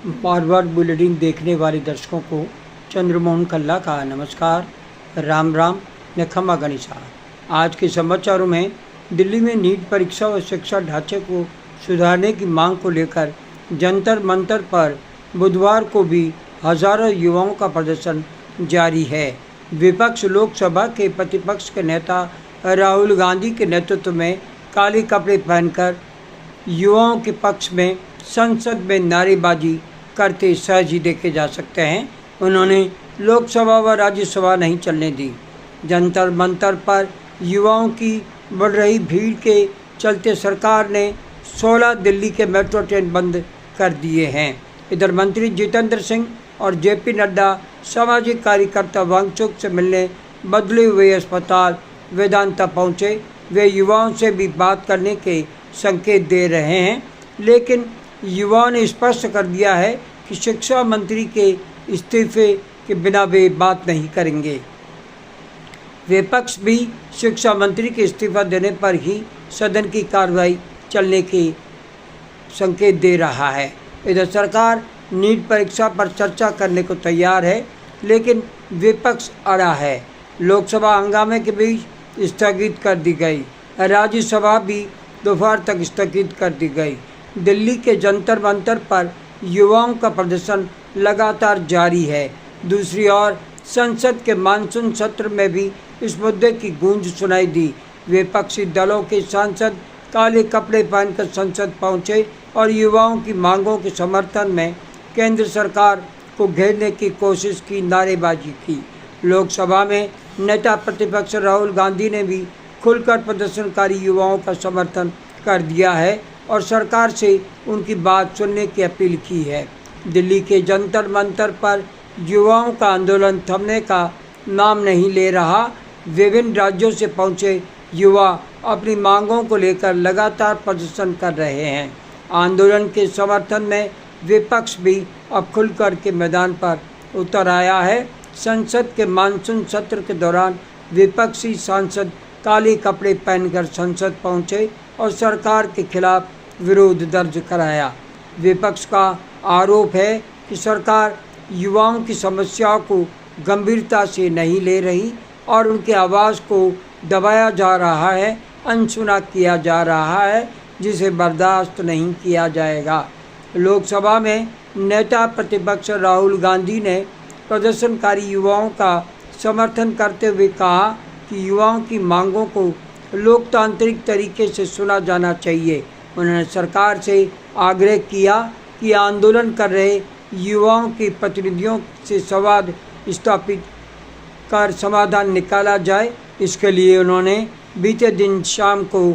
Marwar bulletin देखने वाले दर्शकों को चंद्रमोहन कल्ला का नमस्कार, राम राम, नखमा गणिसा। आज के समाचारों में दिल्ली में नीट परीक्षा व शिक्षा ढांचे को सुधारने की मांग को लेकर जंतर मंतर पर बुधवार को भी हजारों युवाओं का प्रदर्शन जारी है। विपक्ष लोकसभा के प्रतिपक्ष के नेता राहुल गांधी के नेतृत्व में काले कपड़े पहनकर युवाओं के पक्ष में संसद में नारेबाजी करते सहज ही देखे जा सकते हैं। उन्होंने लोकसभा व राज्यसभा नहीं चलने दी। जंतर मंतर पर युवाओं की बढ़ रही भीड़ के चलते सरकार ने 16 दिल्ली के मेट्रो ट्रेन बंद कर दिए हैं। इधर मंत्री जितेंद्र सिंह और जेपी नड्डा सामाजिक कार्यकर्ता वांगचुक से मिलने बदले हुए अस्पताल वेदांता पहुँचे। वे युवाओं से भी बात करने के संकेत दे रहे हैं, लेकिन युवाओं ने स्पष्ट कर दिया है कि शिक्षा मंत्री के इस्तीफे के बिना वे बात नहीं करेंगे। विपक्ष भी शिक्षा मंत्री के इस्तीफा देने पर ही सदन की कार्रवाई चलने के संकेत दे रहा है। इधर सरकार नीट परीक्षा पर चर्चा करने को तैयार है, लेकिन विपक्ष अड़ा है। लोकसभा हंगामे के बीच स्थगित कर दी गई, राज्यसभा भी दोपहर तक स्थगित कर दी गई। दिल्ली के जंतर मंतर पर युवाओं का प्रदर्शन लगातार जारी है। दूसरी ओर संसद के मानसून सत्र में भी इस मुद्दे की गूंज सुनाई दी। विपक्षी दलों के सांसद काले कपड़े पहनकर संसद पहुंचे और युवाओं की मांगों के समर्थन में केंद्र सरकार को घेरने की कोशिश की, नारेबाजी की। लोकसभा में नेता प्रतिपक्ष राहुल गांधी ने भी खुलकर प्रदर्शनकारी युवाओं का समर्थन कर दिया है और सरकार से उनकी बात सुनने की अपील की है। दिल्ली के जंतर मंतर पर युवाओं का आंदोलन थमने का नाम नहीं ले रहा। विभिन्न राज्यों से पहुंचे युवा अपनी मांगों को लेकर लगातार प्रदर्शन कर रहे हैं। आंदोलन के समर्थन में विपक्ष भी अब खुलकर के मैदान पर उतर आया है। संसद के मानसून सत्र के दौरान विपक्षी सांसद काले कपड़े पहनकर संसद पहुंचे और सरकार के खिलाफ विरोध दर्ज कराया। विपक्ष का आरोप है कि सरकार युवाओं की समस्याओं को गंभीरता से नहीं ले रही और उनकी आवाज़ को दबाया जा रहा है, अनसुना किया जा रहा है, जिसे बर्दाश्त नहीं किया जाएगा। लोकसभा में नेता प्रतिपक्ष राहुल गांधी ने प्रदर्शनकारी युवाओं का समर्थन करते हुए कहा कि युवाओं की मांगों को लोकतांत्रिक तरीके से सुना जाना चाहिए। उन्होंने सरकार से आग्रह किया कि आंदोलन कर रहे युवाओं के प्रतिनिधियों से संवाद स्थापित कर समाधान निकाला जाए। इसके लिए उन्होंने बीते दिन शाम को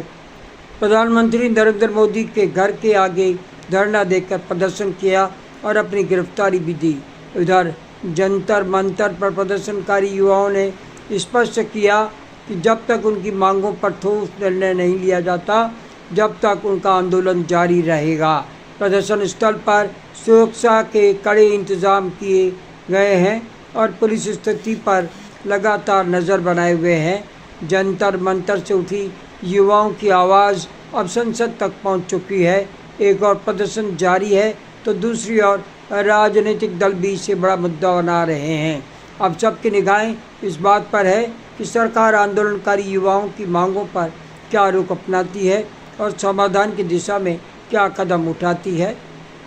प्रधानमंत्री नरेंद्र मोदी के घर के आगे धरना देकर प्रदर्शन किया और अपनी गिरफ्तारी भी दी। उधर जंतर मंतर पर प्रदर्शनकारी युवाओं ने स्पष्ट किया कि जब तक उनकी मांगों पर ठोस निर्णय नहीं लिया जाता, जब तक उनका आंदोलन जारी रहेगा। प्रदर्शन स्थल पर सुरक्षा के कड़े इंतजाम किए गए हैं और पुलिस स्थिति पर लगातार नज़र बनाए हुए हैं। जंतर मंतर से उठी युवाओं की आवाज़ अब संसद तक पहुंच चुकी है। एक और प्रदर्शन जारी है तो दूसरी ओर राजनीतिक दल भी इसे बड़ा मुद्दा बना रहे हैं। अब सबकी निगाहें इस बात पर है कि सरकार आंदोलनकारी युवाओं की मांगों पर क्या रुख अपनाती है और समाधान की दिशा में क्या कदम उठाती है।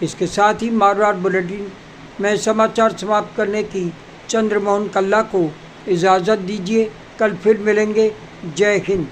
इसके साथ ही मारवाड़ बुलेटिन में समाचार समाप्त करने की चंद्रमोहन कल्ला को इजाज़त दीजिए। कल फिर मिलेंगे। जय हिंद।